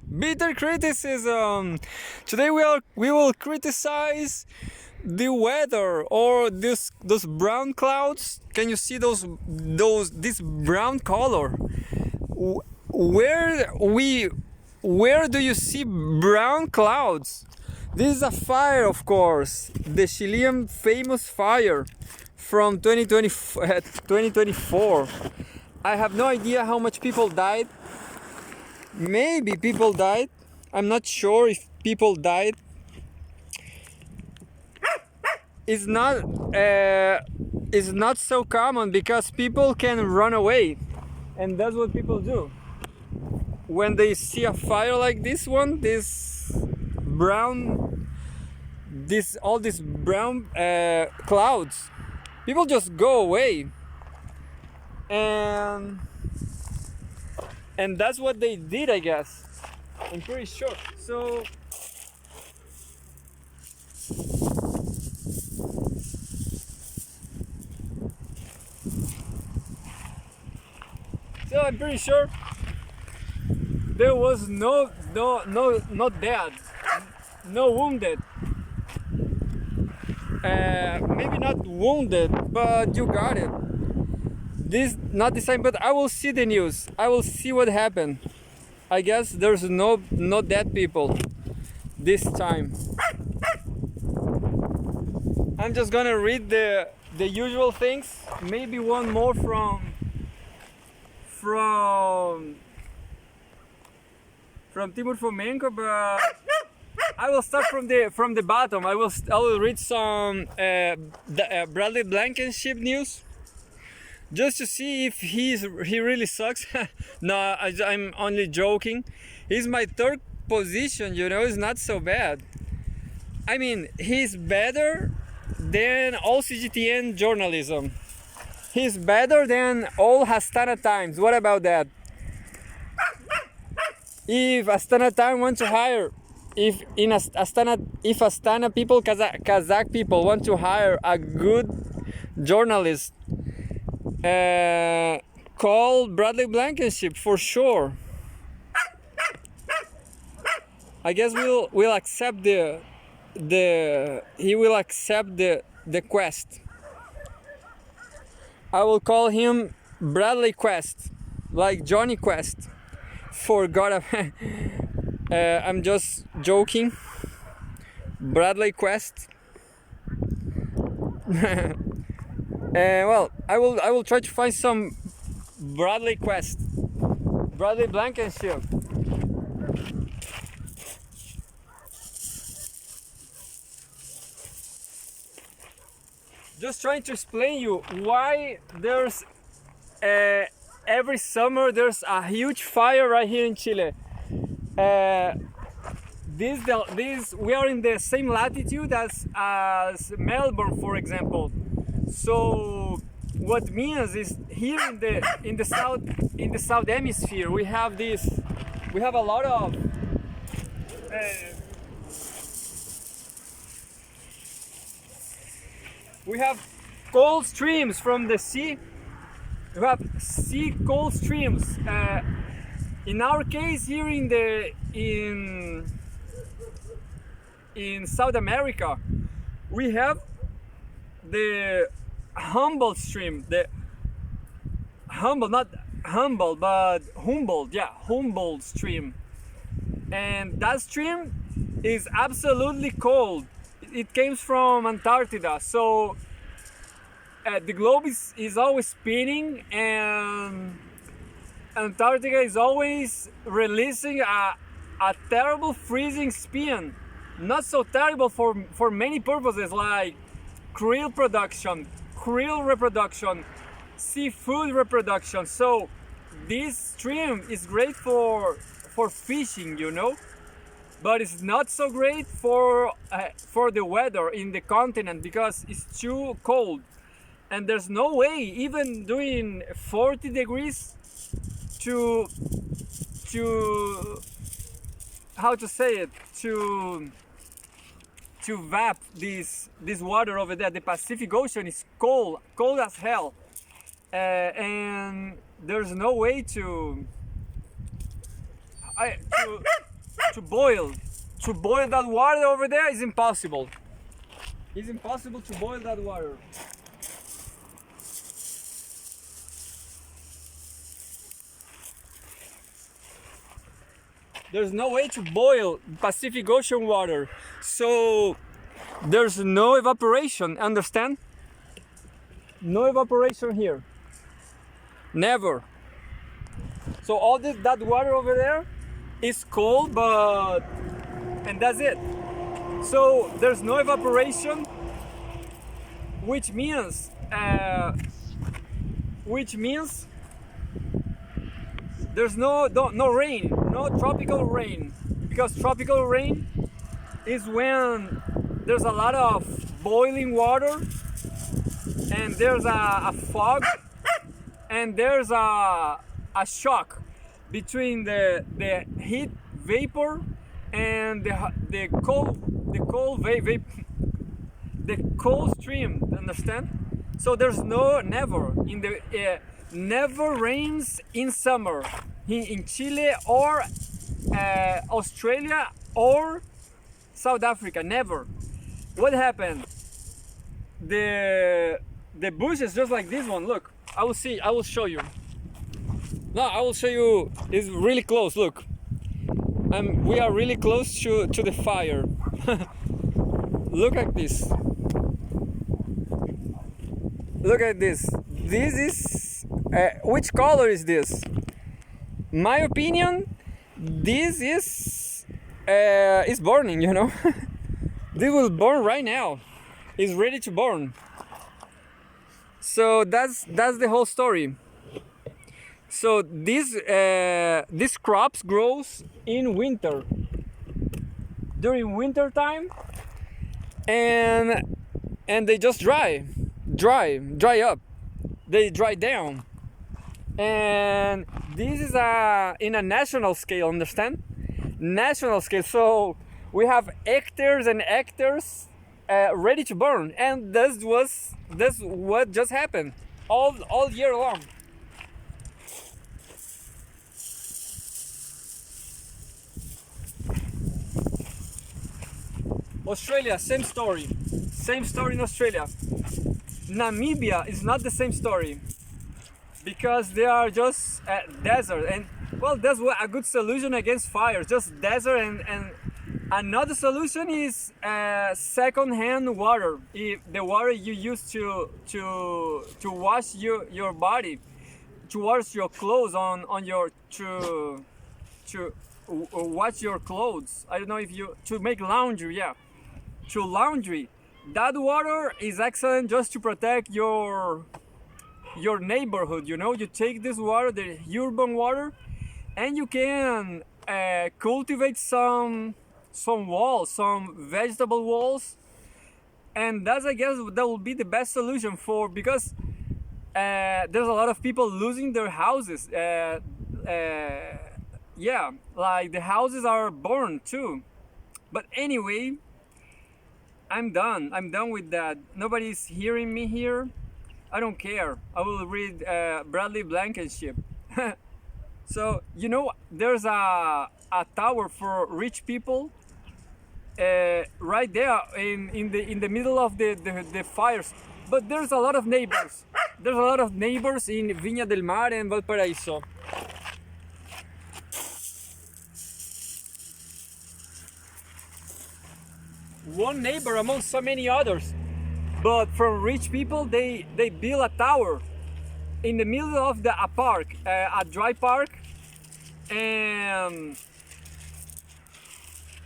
bitter criticism. Today we will criticize the weather or those brown clouds. Can you see this brown color? Where do you see brown clouds? This is a fire, of course, the Chilean famous fire from 2024. I have no idea how much people died. Maybe people died. I'm not sure if people died. It's not so common because people can run away, and that's what people do when they see a fire like this one. All these brown clouds. People just go away, and that's what they did, I guess. I'm pretty sure. So I'm pretty sure there was no dead, no wounded. Maybe not wounded, but you got it. Not this time, but I will see the news. I will see what happened. I guess there's no dead people this time. I'm just gonna read the usual things. Maybe one more from Timur Fomenko, but I will start from the bottom. I will read some Bradley Blankenship news, just to see if he really sucks. No, I'm only joking. He's my third position, it's not so bad. I mean, he's better than all CGTN journalism. He's better than all Astana Times. What about that? If Astana Time want to hire, if Astana people, Kazakh people want to hire a good journalist, call Bradley Blankenship for sure. I guess we'll accept he will accept the quest. I will call him Bradley Quest, like Johnny Quest. Forgot. I'm just joking. Bradley Quest. Well, I will try to find some Bradley Quest, Bradley Blankenship. Just trying to explain you why there's every summer there's a huge fire right here in Chile. This we are in the same latitude as Melbourne, for example. So what means is here in the south hemisphere we have a lot of we have cold streams from the sea. We have sea cold streams. In our case, here in South America, we have the Humboldt stream. The Humboldt stream, and that stream is absolutely cold. It came from Antarctica, so the globe is always spinning, and Antarctica is always releasing a terrible freezing spin. Not so terrible for many purposes, like krill production, krill reproduction, seafood reproduction. So this stream is great for fishing, but it's not so great for the weather in the continent because it's too cold, and there's no way, even doing 40 degrees, to how to say it, to vap this water over there. The Pacific Ocean is cold as hell, and there's no way to to boil. To boil that water over there is impossible. It's impossible to boil that water. There's no way to boil Pacific Ocean water. So there's no evaporation, understand? No evaporation here. Never. So all that water over there is cold, and that's it. So there's no evaporation, which means there's no rain, no tropical rain, because tropical rain is when there's a lot of boiling water and there's a fog and there's a shock between the heat vapor and the cold stream. Understand? So there's never rains in summer in Chile or Australia or South Africa. Never. What happened? The bushes just like this one. Look, I will show you. No, I will show you. It's really close. Look, we are really close to the fire. Look at this. Look at this. This is which color is this? My opinion, this is burning. You know, this will burn right now. It's ready to burn. So that's the whole story. So this crops grows in winter, during winter time, and they just dry up. They dry down, and this is in a national scale. Understand? National scale. So we have hectares and hectares ready to burn, and that's what just happened all year long. Australia, same story in Australia. Namibia is not the same story because they are just desert, and well, that's a good solution against fire, just desert. And another solution is second-hand water, the water you use to wash your body, to wash your clothes on your to wash your clothes. I don't know if to make laundry, yeah. To laundry, that water is excellent just to protect your neighborhood. You know, you take this water, the urban water, and you can cultivate some walls, some vegetable walls, and that's, I guess, that will be the best solution because there's a lot of people losing their houses. Yeah, like the houses are burned too. But anyway, I'm done with that. Nobody's hearing me here. I don't care. I will read Bradley Blankenship. So, you know, there's a tower for rich people right there in the middle of the fires. But there's a lot of neighbors. There's a lot of neighbors in Viña del Mar and Valparaíso. One neighbor among so many others. But for rich people, they build a tower in the middle of a park, a dry park. And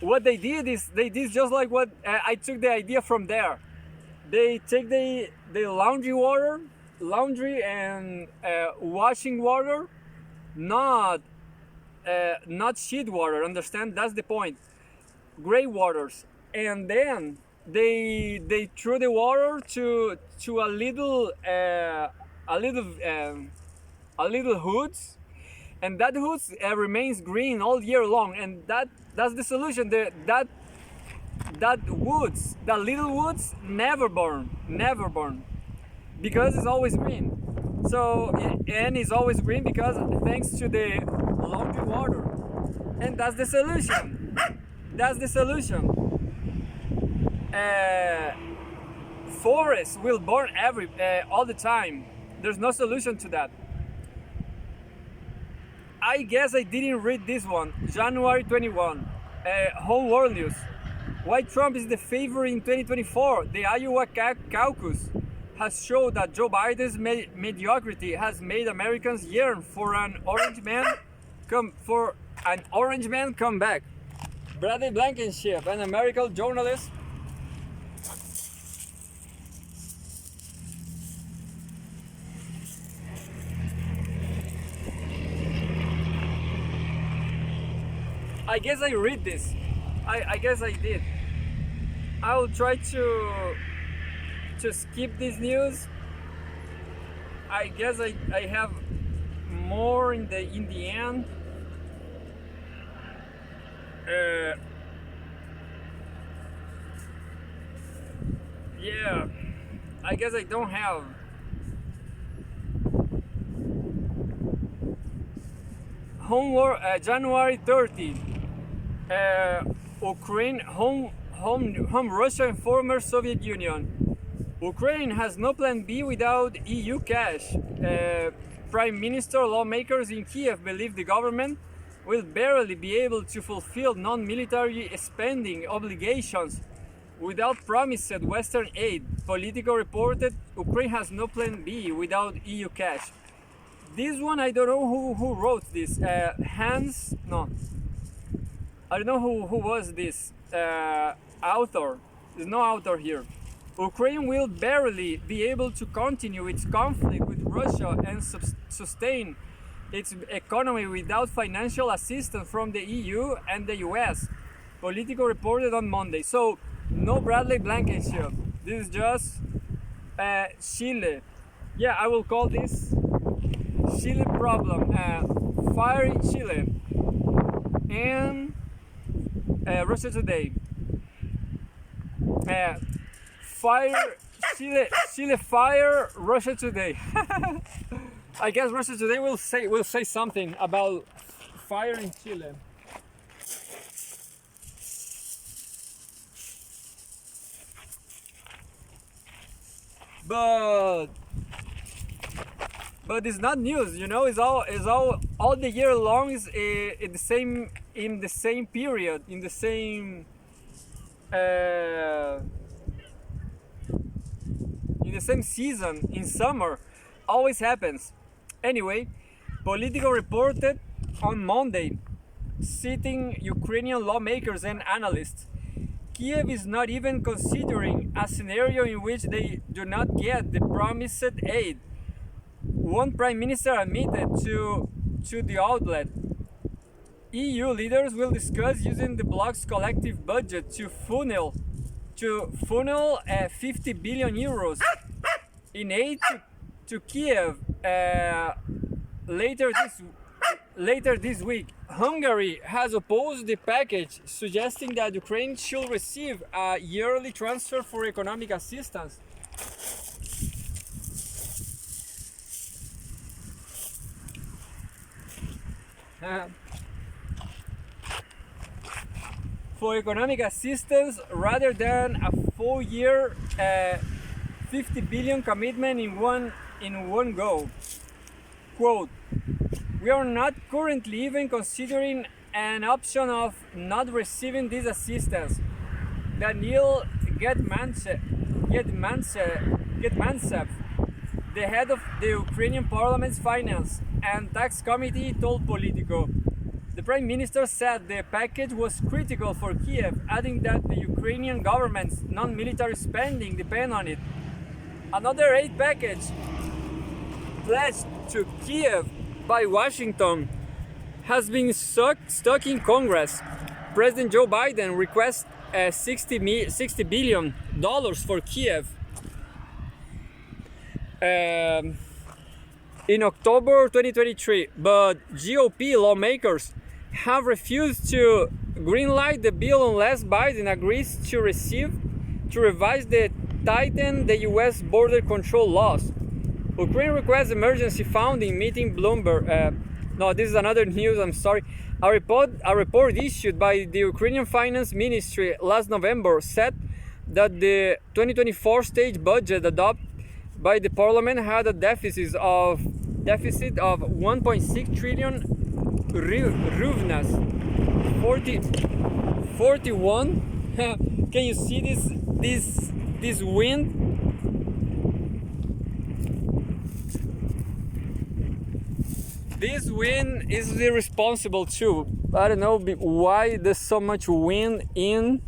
what they did is just like what I took the idea from there. They take the laundry and washing water, not sheet water. Understand? That's the point. Gray waters. And then they threw the water to a little hoods, and that hoods remains green all year long, and that's the solution. That little woods never burn because it's always green. So, and it's always green because thanks to the laundry water, and that's the solution. That's the solution. Forests will burn all the time. There's no solution to that. I guess I didn't read this one. January 21. Whole World News. Why Trump is the favorite in 2024? The Iowa caucus has shown that Joe Biden's mediocrity has made Americans yearn for an orange man come back. Bradley Blankenship, an American journalist, I guess I read this. I guess I did. I will try to skip this news. I guess I have more in the end. Yeah, I guess I don't have. January 30. Ukraine home Russia and former Soviet Union. Ukraine has no plan B without EU cash. Prime Minister lawmakers in Kiev believe the government will barely be able to fulfill non-military spending obligations without promised Western aid. Politico reported Ukraine has no plan B without EU cash. This one, I don't know who wrote this. I don't know who was this author. There's no author here. Ukraine will barely be able to continue its conflict with Russia and sustain its economy without financial assistance from the EU and the US. Politico reported on Monday. So, no Bradley Blankenship. This is just Chile. Yeah, I will call this Chile problem. Fire in Chile. And Russia Today. Fire Chile fire Russia Today. I guess Russia Today will say something about fire in Chile. But it's not news, you know. It's all the year long. Is in the same period, in the same season, in summer, always happens. Anyway, Politico reported on Monday, citing Ukrainian lawmakers and analysts, Kiev is not even considering a scenario in which they do not get the promised aid. One prime minister admitted to the outlet, EU leaders will discuss using the bloc's collective budget to funnel 50 billion euros in aid to Kiev later this week. Hungary has opposed the package, suggesting that Ukraine should receive a yearly transfer for economic assistance. For economic assistance rather than a 4-year 50 billion commitment in one go. Quote, we are not currently even considering an option of not receiving this assistance. Daniil Getmantsev, the head of the Ukrainian Parliament's Finance and Tax Committee, told Politico. The Prime Minister said the package was critical for Kiev, adding that the Ukrainian government's non-military spending depends on it. Another aid package pledged to Kiev by Washington has been stuck in Congress. President Joe Biden requests $60 billion for Kiev. In October 2023, but GOP lawmakers have refused to greenlight the bill unless Biden agrees to revise the tighten the U.S. border control laws. Ukraine requests emergency funding, meeting Bloomberg. No, this is another news, I'm sorry. A report issued by the Ukrainian Finance Ministry last November said that the 2024 state budget adopted by the parliament had a deficit of 1.6 trillion hryvnias, 41. Can you see this wind? This wind is irresponsible too. I don't know why there's so much wind in,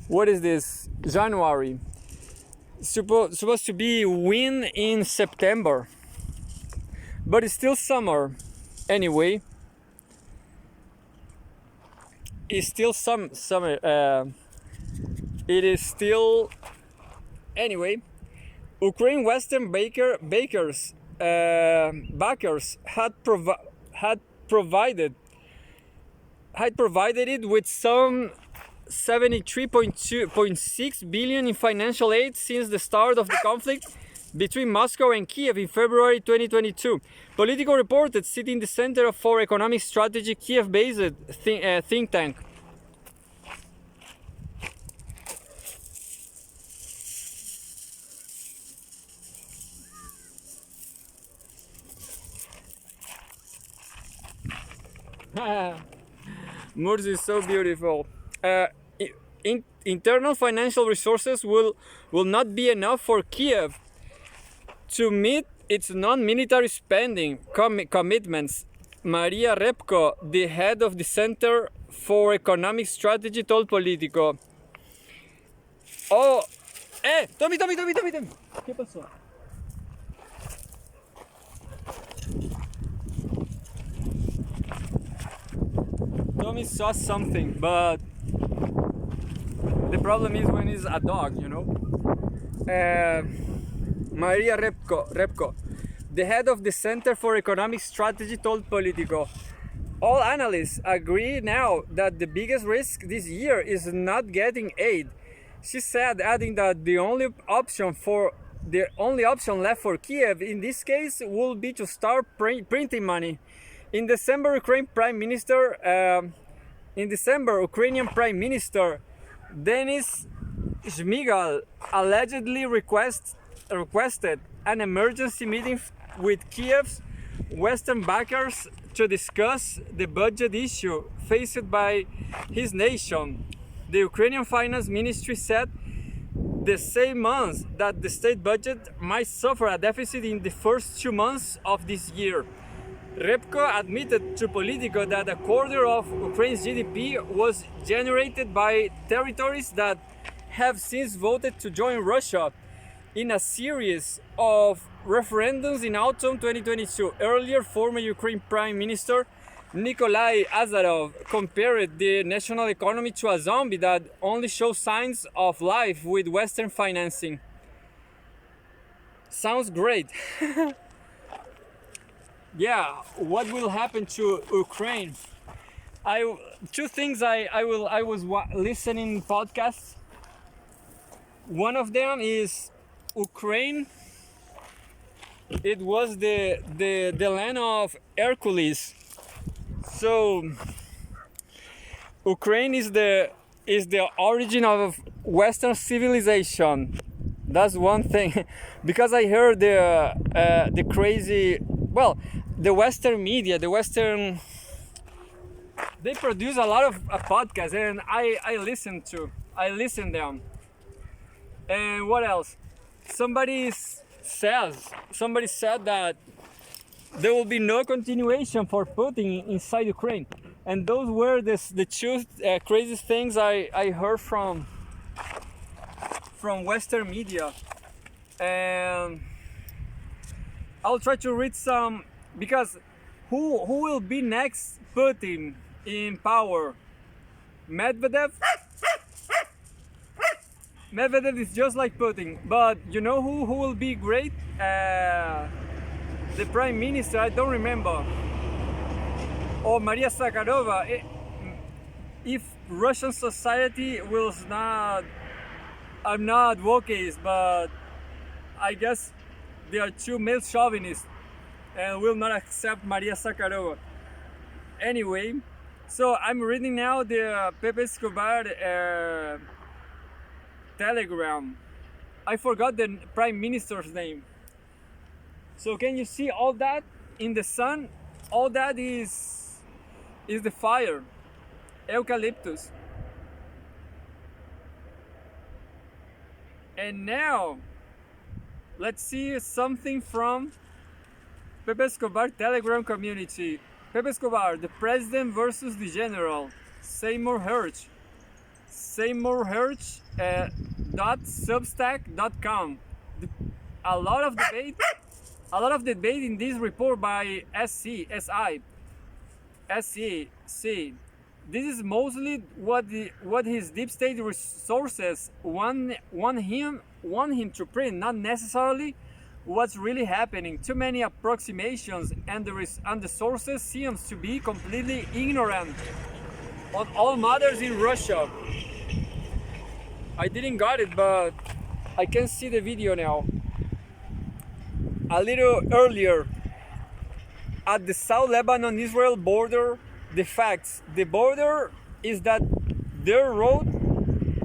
what is this, January. Supposed to be wind in September, but it's still summer. Anyway, it's still summer. It is still, anyway. Ukraine Western backers had provided it with some 73.6 billion in financial aid since the start of the conflict between Moscow and Kiev in February 2022. Politico reported, sitting in the Center for Economic Strategy, Kiev-based think tank. Murs is so beautiful. Internal financial resources will not be enough for Kiev to meet its non-military spending commitments. Maria Repko, the head of the Center for Economic Strategy, told Politico. Oh, Tommy. ¿Qué pasó? Tommy saw something, but the problem is when it's a dog, you know. Maria Repko, the head of the Center for Economic Strategy, told Politico, all analysts agree now that the biggest risk this year is not getting aid. She said, adding that the only option left for Kiev in this case will be to start printing money. In December, Ukrainian Prime Minister Denis Shmyhal allegedly requested an emergency meeting with Kiev's Western backers to discuss the budget issue faced by his nation. The Ukrainian Finance Ministry said the same month that the state budget might suffer a deficit in the first 2 months of this year. Repko admitted to Politico that a quarter of Ukraine's GDP was generated by territories that have since voted to join Russia in a series of referendums in autumn 2022. Earlier, former Ukraine Prime Minister Nikolai Azarov compared the national economy to a zombie that only shows signs of life with Western financing. Sounds great. Yeah, what will happen to Ukraine? Two things I was listening podcasts. One of them is Ukraine. It was the land of Hercules. So Ukraine is the origin of Western civilization. That's one thing. Because I heard the crazy, well, the Western media, they produce a lot of podcasts, and I listen them. And what else? Somebody said that there will be no continuation for Putin inside Ukraine, and those were the two crazy things I heard from Western media. And I'll try to read some, because who will be next Putin in power? Medvedev is just like Putin, but you know who will be great? The Prime Minister, I don't remember, or Maria Zakharova. If Russian society will not, I'm not wokeist, but I guess they are too male chauvinists and will not accept Maria Zakharova. Anyway, So I'm reading now the Pepe Escobar telegram. I forgot the prime minister's name. So can you see all that in the sun? All that is the fire, eucalyptus. And now let's see something from Pepe Escobar Telegram community. Pepe Escobar, the president versus the general. Seymour Hersh. Seymour Hersh .substack.com. A lot of debate in this report by SC. This is mostly what his deep state resources want him to print, not necessarily what's really happening. Too many approximations, and the sources seems to be completely ignorant on all matters in Russia. I didn't got it, but I can see the video now. A little earlier, at the South Lebanon-Israel border, the facts. The border is that their road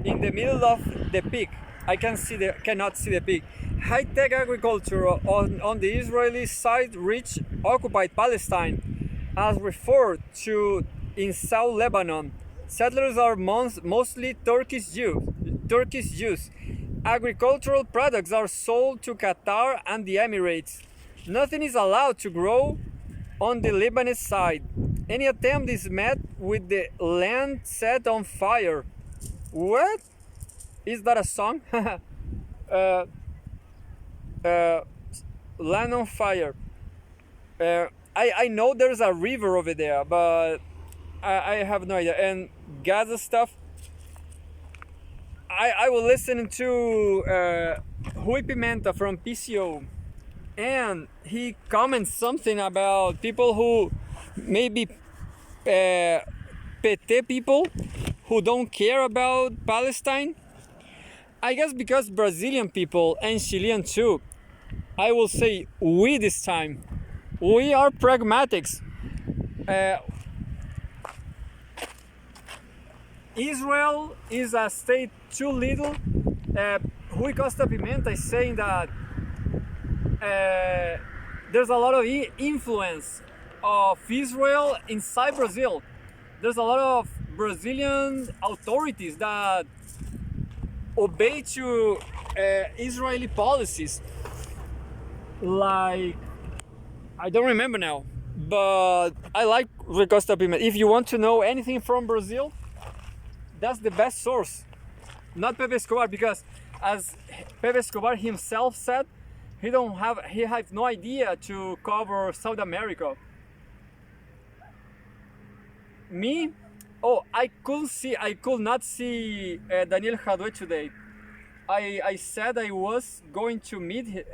in the middle of the peak. I cannot see the peak. High-tech agriculture on the Israeli side reached occupied Palestine, as referred to in South Lebanon. Settlers are mostly Turkish Jews. Agricultural products are sold to Qatar and the Emirates. Nothing is allowed to grow on the Lebanese side. Any attempt is met with the land set on fire. What? Is that a song? Land on fire. I know there's a river over there, but I have no idea. And Gaza stuff. I was listening to Rui Pimenta from PCO, and he comments something about people who maybe PT people who don't care about Palestine. I guess because Brazilian people and Chilean too, I will say we this time, we are pragmatics. Israel is a state too little. Rui Costa Pimenta is saying that there's a lot of influence of Israel inside Brazil. There's a lot of Brazilian authorities that obey to Israeli policies. Like, I don't remember now, but I like Rui Costa Pimenta. If you want to know anything from Brazil, that's the best source, not Pepe Escobar, because as Pepe Escobar himself said, he has no idea to cover South America. Me, I could not see Daniel Jadwe today. I said I was going to meet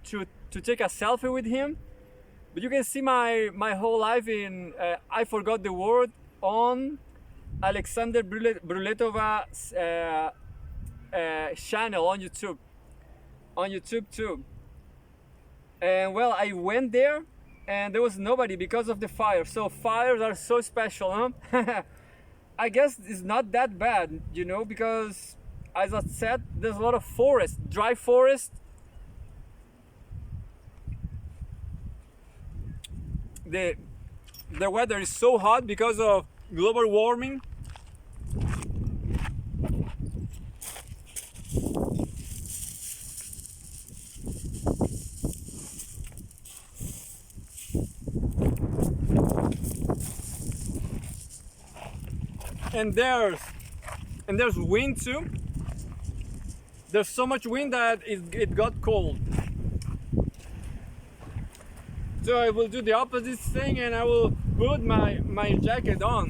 to take a selfie with him, but you can see my whole life in I forgot the word on Alexander Bruletova's channel on YouTube too. And well, I went there and there was nobody because of the fire. So fires are so special, huh? I guess it's not that bad, because as I said, there's a lot of forest, dry forest. The weather is so hot because of global warming. And there's wind too. There's so much wind that it got cold. So I will do the opposite thing and I will put my jacket on.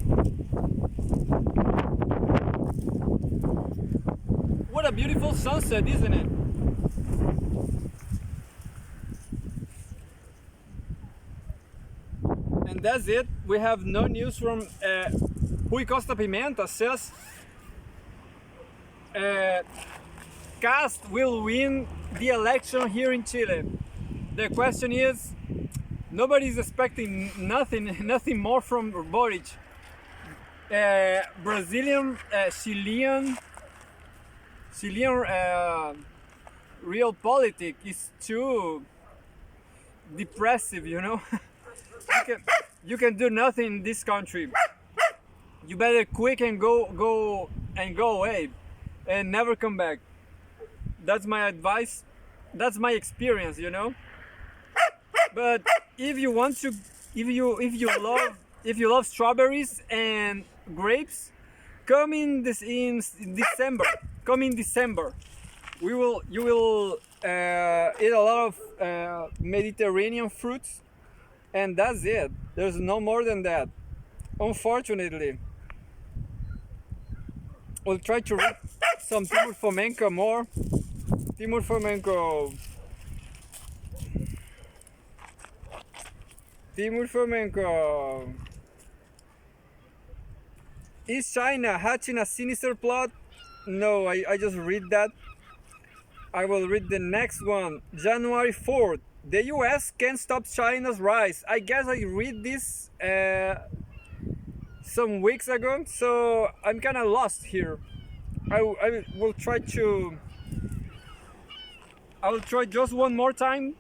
What a beautiful sunset, isn't it? And that's it. We have no news from Rui Costa Pimenta says Cast will win the election here in Chile. The question is, nobody's expecting nothing more from Boric. Brazilian, Chilean real politics is too depressive, you know. You can do nothing in this country. You better quick and go away and never come back. That's my advice. That's my experience, you know. But if you want to, if you love strawberries and grapes, come in this in December. Come in December. You will eat a lot of Mediterranean fruits, and that's it. There's no more than that. Unfortunately, we'll try to read some Timur Fomenko more. Timur Fomenko. Timur Fomenko. Is China hatching a sinister plot? No, I just read that. I will read the next one. January 4th. The US can't stop China's rise. I guess I read this some weeks ago, so I'm kind of lost here. I will try to. I will try just one more time.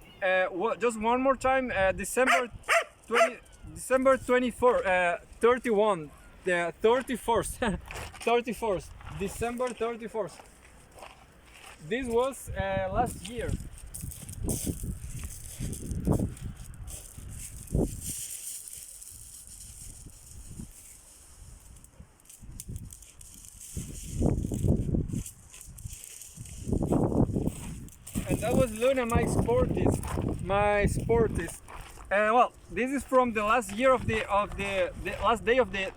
Just one more time. December 24, 31, the 31st, 31st, December 31st. This was last year. And that was Luna, my sportist. Well, this is from the last year of the last day of the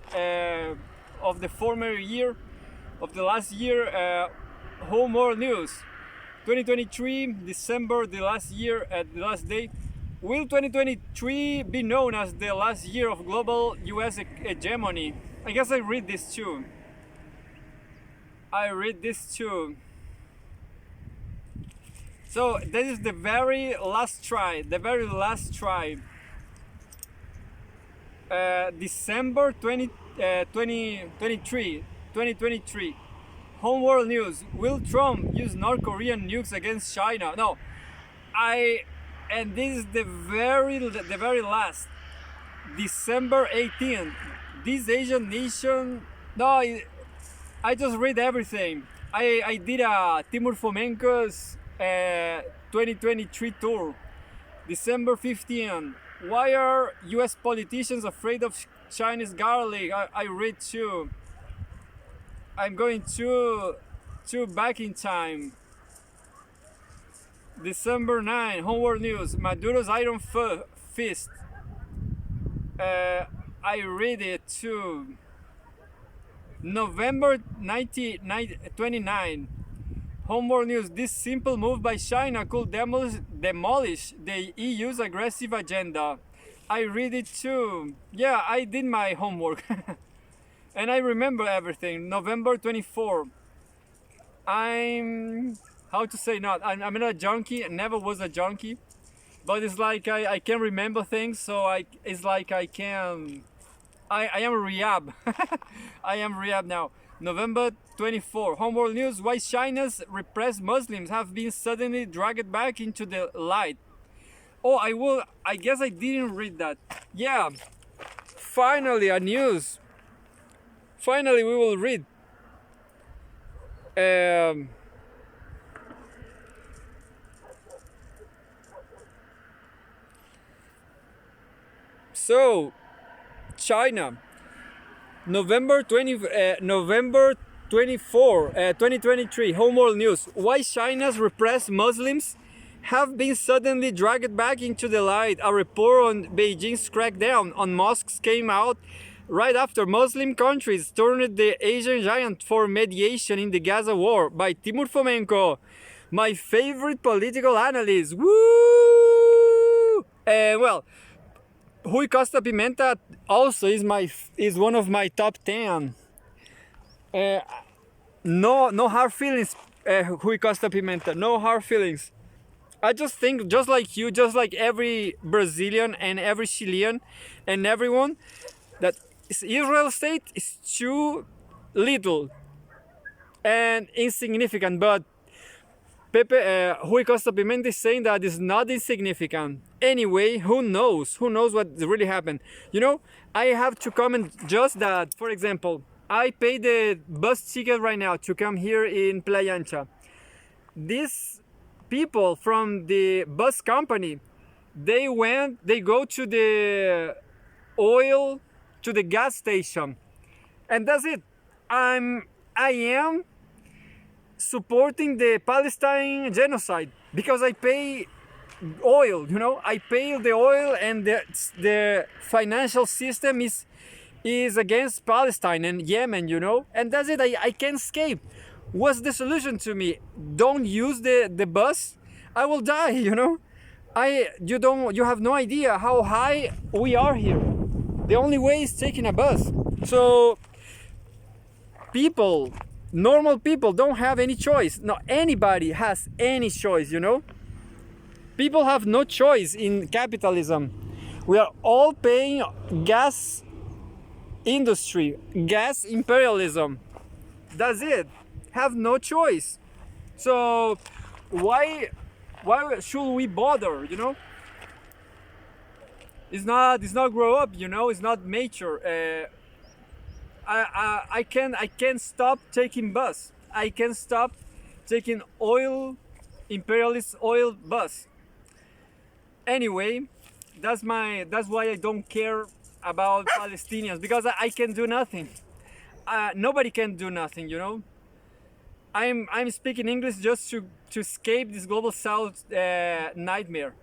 former year of the last year. Home World News, 2023 December, the last year at the last day. Will 2023 be known as the last year of global US hegemony? I guess I read this too. So this is the very last try. December 2023. Home World News. Will Trump use North Korean nukes against China? No. And this is the very last. December 18th. This Asian nation. No, I just read everything. I did a Timur Fomenko's 2023 tour. December 15th. Why are US politicians afraid of Chinese garlic? I read too. I'm going to back in time. December 9, Home World News, Maduro's Iron Fist. I read it too. November 29, Home World News, this simple move by China could demolish the EU's aggressive agenda. I read it too. Yeah, I did my homework. And I remember everything. November 24. I'm not a junkie. I never was a junkie, but it's like I can remember things. So it's like I am rehab. I am rehab now. November 24. Home World News. Why China's repressed Muslims have been suddenly dragged back into the light. Oh, I guess I didn't read that. Yeah. Finally, a news. Finally, we will read. So, China, November 24, 2023, Home World News. Why China's repressed Muslims have been suddenly dragged back into the light. A report on Beijing's crackdown on mosques came out right after Muslim countries turned the Asian giant for mediation in the Gaza war, by Timur Fomenko, my favorite political analyst. Woo! Well, Rui Costa Pimenta also is one of my top 10. No hard feelings, Rui Costa Pimenta. No hard feelings. I just think, just like you, just like every Brazilian and every Chilean and everyone, that Israel state is too little and insignificant, but Pepe, Rui Costa Pimenta is saying that it's not insignificant. Anyway, who knows? Who knows what really happened? You know, I have to comment just that, for example, I paid the bus ticket right now to come here in Playa Ancha. These people from the bus company, they go to the oil, to the gas station, and that's it. I am supporting the Palestine genocide because I pay oil, you know, I pay the oil, and the financial system is against Palestine and Yemen, you know, and that's it. I can't escape. What's the solution to me? Don't use the bus? I will die, you know. You have no idea how high we are here. The only way is taking a bus. So people, normal people, don't have any choice. No, anybody has any choice, you know. People have no choice in capitalism. We are all paying gas industry, gas imperialism. That's it. Have no choice. So why should we bother, you know? It's not grow up, you know. It's not mature. I can stop taking bus. I can stop taking imperialist oil bus. Anyway, that's why I don't care about Palestinians, because I can do nothing. Nobody can do nothing, you know. I'm speaking English just to escape this global south nightmare.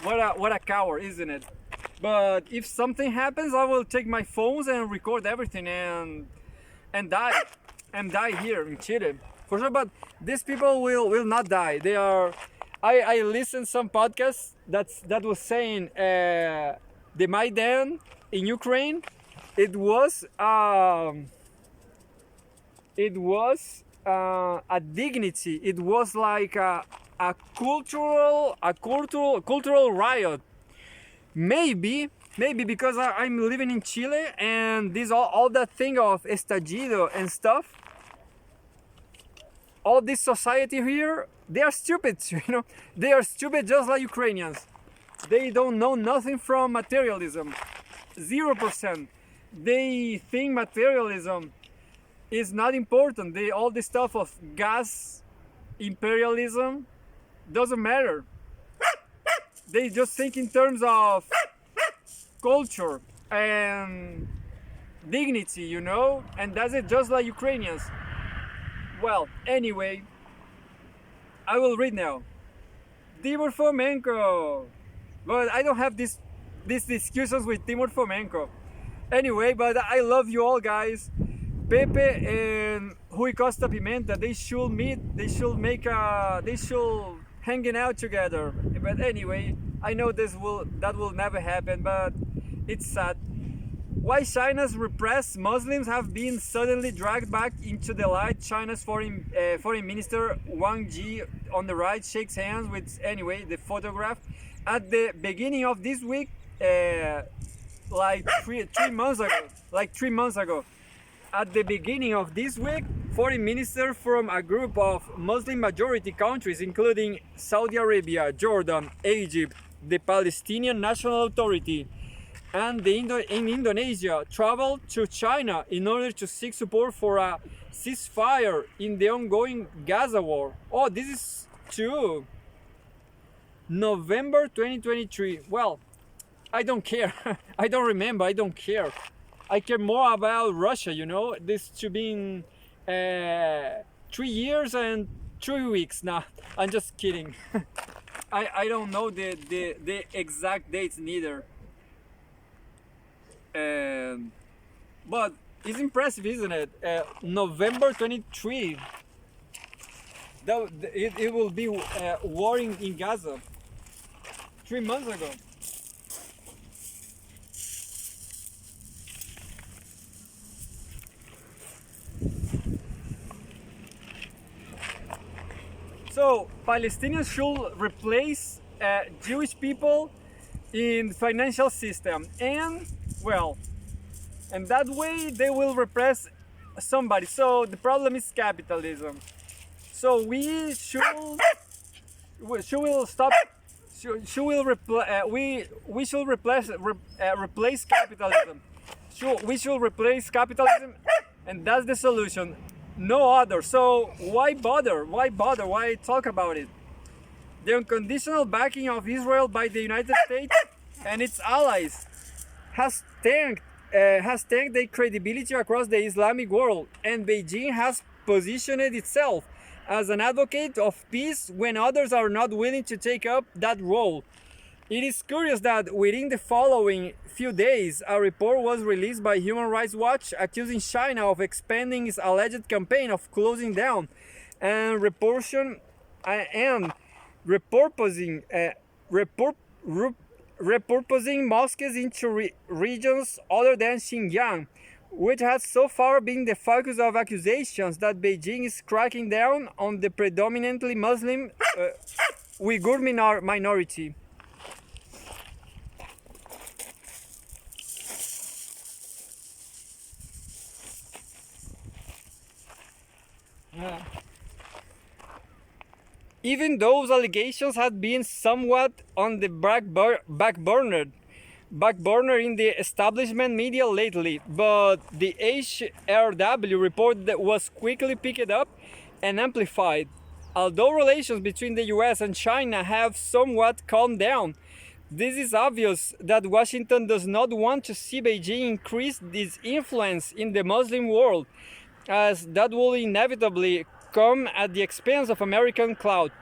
What a coward, isn't it? But if something happens, I will take my phones and record everything and die here in Chile for sure. But these people will not die. They are. I listened some podcasts that was saying the Maidan in Ukraine. It was a dignity. It was like a cultural riot. Maybe because I'm living in Chile, and this all that thing of estallido and stuff, all this society here, they are stupid, you know. They are stupid just like Ukrainians. They don't know nothing from materialism. 0%. They think materialism is not important. All this stuff of gas imperialism doesn't matter. They just think in terms of culture and dignity, you know, and that's it, just like Ukrainians. Well, anyway, I will read now. Timur Fomenko. But I don't have these discussions with Timur Fomenko. Anyway, but I love you all, guys. Pepe and Rui Costa Pimenta, they should meet. They should hanging out together. But anyway, I know that will never happen, but it's sad. Why China's repressed Muslims have been suddenly dragged back into the light. China's foreign minister Wang Yi on the right shakes hands with, anyway, the photograph at the beginning of this week, like 3 months ago. Like 3 months ago. At the beginning of this week, foreign ministers from a group of Muslim majority countries, including Saudi Arabia, Jordan, Egypt, the Palestinian National Authority, and in Indonesia, traveled to China in order to seek support for a ceasefire in the ongoing Gaza war. Oh, this is true. November 2023. Well, I don't care. I don't remember. I don't care. I care more about Russia, you know. This should be in 3 years and 3 weeks now. I'm just kidding. I don't know the exact dates neither. But it's impressive, isn't it? November 23. It will be war in Gaza. 3 months ago. So Palestinians should replace Jewish people in the financial system, and well, and that way they will repress somebody. So the problem is capitalism. So we will stop. We should replace capitalism. We should replace capitalism, and that's the solution. No other. So why bother? Why bother? Why talk about it? The unconditional backing of Israel by the United States and its allies has tanked their credibility across the Islamic world, and Beijing has positioned itself as an advocate of peace when others are not willing to take up that role. It is curious that within the following few days, a report was released by Human Rights Watch accusing China of expanding its alleged campaign of closing down and repurposing mosques into regions other than Xinjiang, which has so far been the focus of accusations that Beijing is cracking down on the predominantly Muslim Uyghur minority. Even those allegations had been somewhat on the back burner in the establishment media lately, but the HRW report that was quickly picked up and amplified. Although relations between the US and China have somewhat calmed down, this is obvious that Washington does not want to see Beijing increase its influence in the Muslim world, as that will inevitably come at the expense of American clout.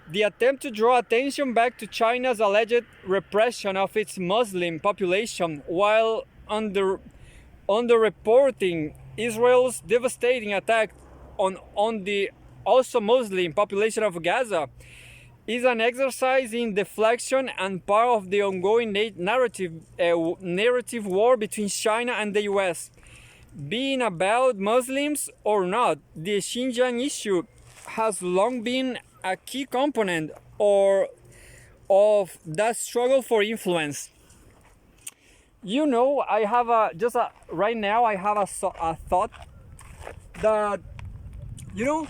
The attempt to draw attention back to China's alleged repression of its Muslim population while underreporting Israel's devastating attack on the also Muslim population of Gaza is an exercise in deflection and part of the ongoing narrative war between China and the US. Being about Muslims or not, the Xinjiang issue has long been a key component of that struggle for influence. You know, right now I have a thought that, you know,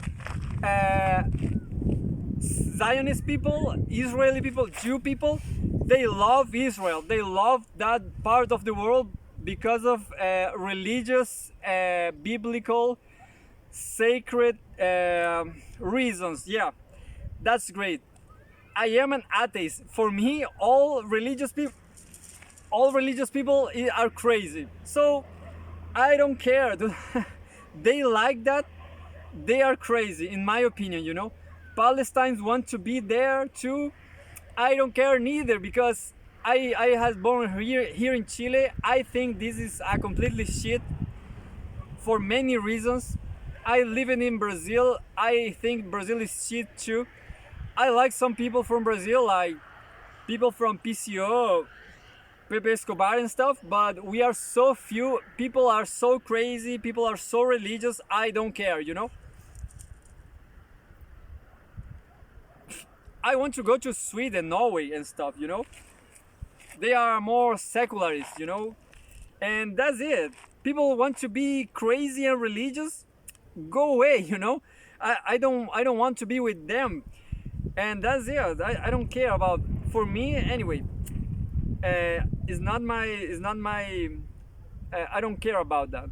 Zionist people, Israeli people, Jew people, they love Israel. They love that part of the world because of religious, biblical, sacred reasons. Yeah, that's great. I am an atheist. For me, all religious people are crazy. So I don't care. They like that. They are crazy, in my opinion. You know, Palestinians want to be there too. I don't care neither, because I was born here in Chile. I think this is a completely shit for many reasons. I live in Brazil. I think Brazil is shit too. I like some people from Brazil, like people from PCO, Pepe Escobar and stuff, but we are so few. People are so crazy. People are so religious. I don't care, you know? I want to go to Sweden, Norway and stuff, you know? They are more secularists, you know? And that's it. People want to be crazy and religious. Go away, you know? I don't want to be with them. And that's it. I don't care about, for me anyway. It's not my I don't care about that.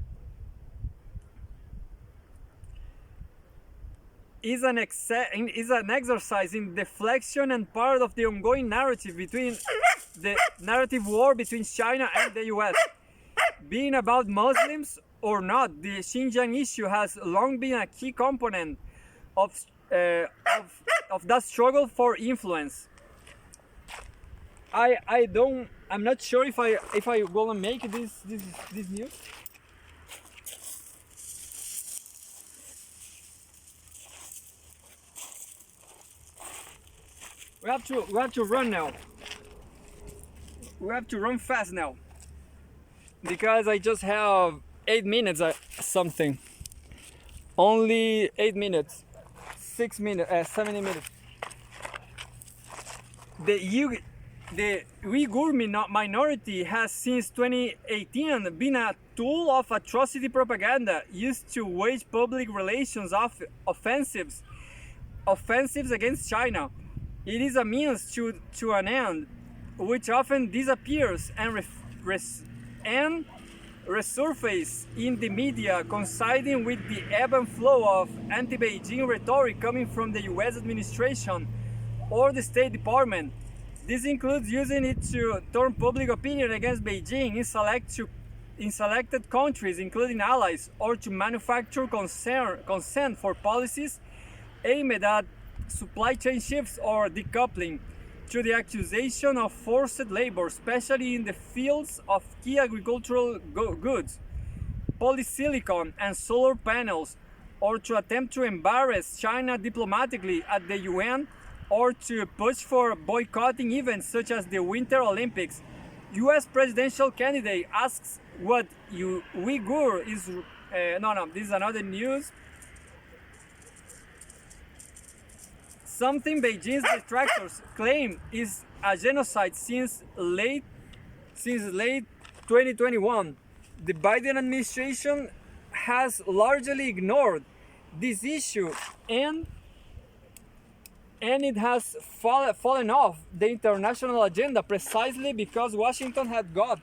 Is an exercise in deflection and part of the ongoing narrative between the narrative war between China and the US. Being about Muslims or not, the Xinjiang issue has long been a key component of that struggle for influence. I'm not sure if I gonna make this news. We have to run now. We have to run fast now, because I just have 8 minutes something. Only 8 minutes, 6 minutes, 70 minutes. The Uyghur minority has since 2018 been a tool of atrocity propaganda used to wage public relations offensives against China. It is a means to an end, which often disappears and resurface in the media, coinciding with the ebb and flow of anti-Beijing rhetoric coming from the US administration or the State Department. This includes using it to turn public opinion against Beijing in selected countries, including allies, or to manufacture consent for policies aimed at supply chain shifts or decoupling, to the accusation of forced labor, especially in the fields of key agricultural goods, polysilicon and solar panels, or to attempt to embarrass China diplomatically at the UN, or to push for boycotting events such as the Winter Olympics. US presidential candidate asks what Uyghur is. This is another news. Something Beijing's detractors claim is a genocide since late 2021. The Biden administration has largely ignored this issue, and it has fallen off the international agenda precisely because Washington had gotten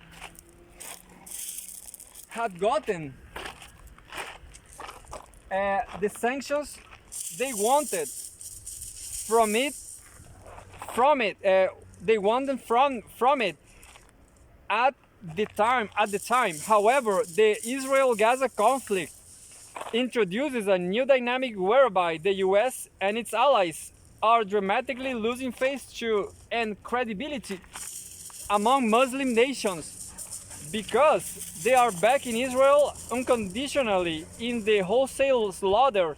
the sanctions they wanted from it. They wanted from it at the time. However, the Israel-Gaza conflict introduces a new dynamic whereby the US and its allies are dramatically losing face to and credibility among Muslim nations because they are backing Israel unconditionally in the wholesale slaughter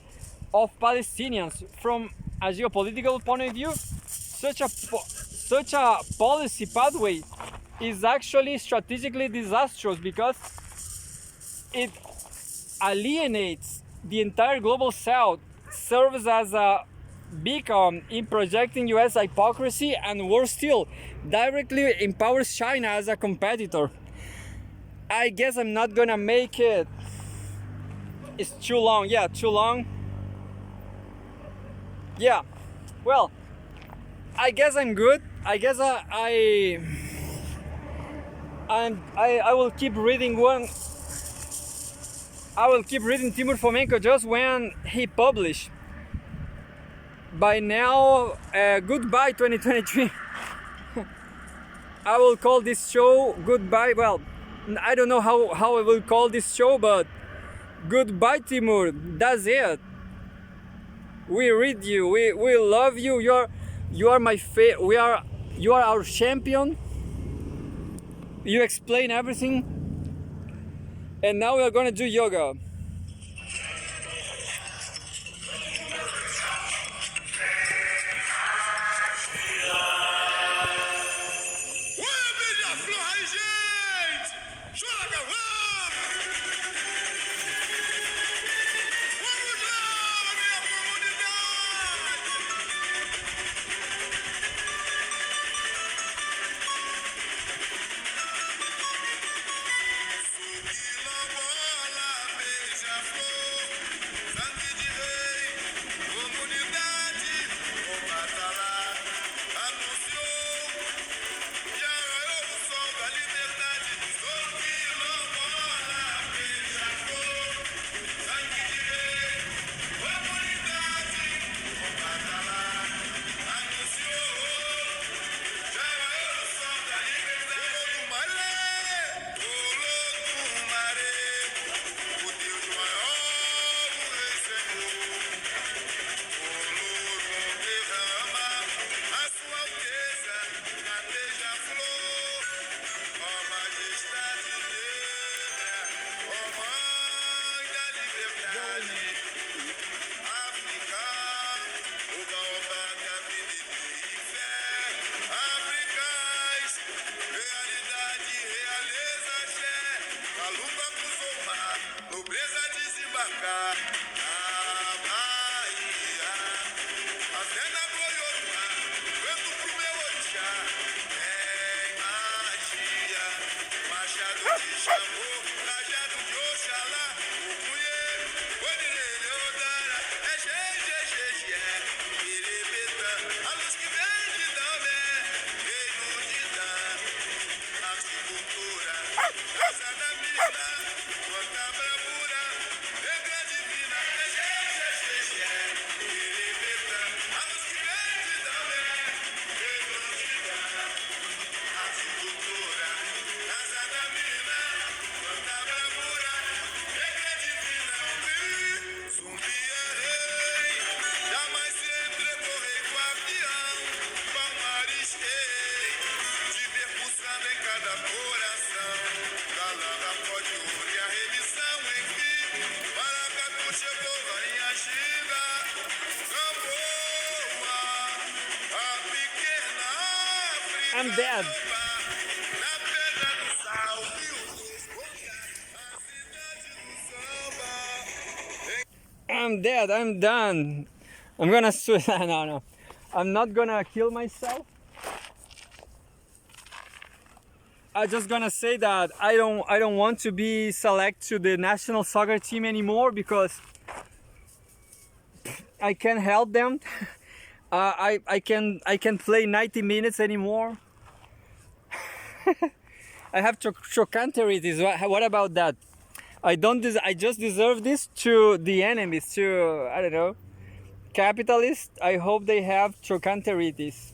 of Palestinians. From a geopolitical point of view, such a policy pathway is actually strategically disastrous because it alienates the entire global south, serves as a beacon in projecting US hypocrisy, and worse still, directly empowers China as a competitor. I guess I'm not gonna make it. It's too long. Yeah, too long. Yeah, well, I guess I'm good. I guess I will keep reading I will keep reading Timur Fomenko just when he published. By now, goodbye 2023. I will call this show goodbye. Well, I don't know how I will call this show, but goodbye, Timur. That's it. We read you. We love you. You are my you are our champion. You explain everything. And now we are gonna do yoga. I'm dead. I'm dead. I'm done. I'm gonna no, no. I'm not gonna kill myself. I'm just gonna say that I don't want to be selected to the national soccer team anymore because I can't help them. I can play 90 minutes anymore. I have trochanteritis. What about that? I just deserve this to the enemies, to I don't know, capitalists. I hope they have trochanteritis.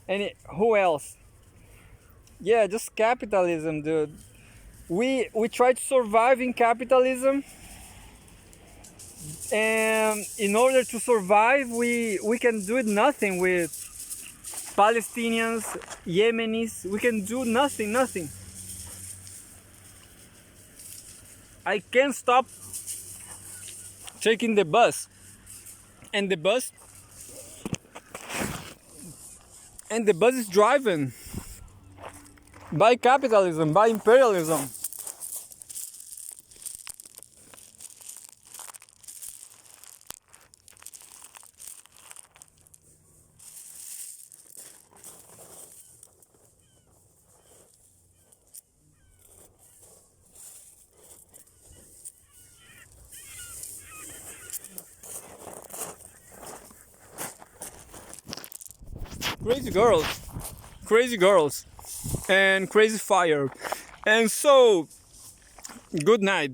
And who else? Yeah, just capitalism, dude. We try to survive in capitalism, and in order to survive, we can do nothing with Palestinians, Yemenis. We can do nothing. I can't stop taking the bus, and the bus is driven by capitalism, by imperialism. Crazy girls, and crazy fire. And so, good night.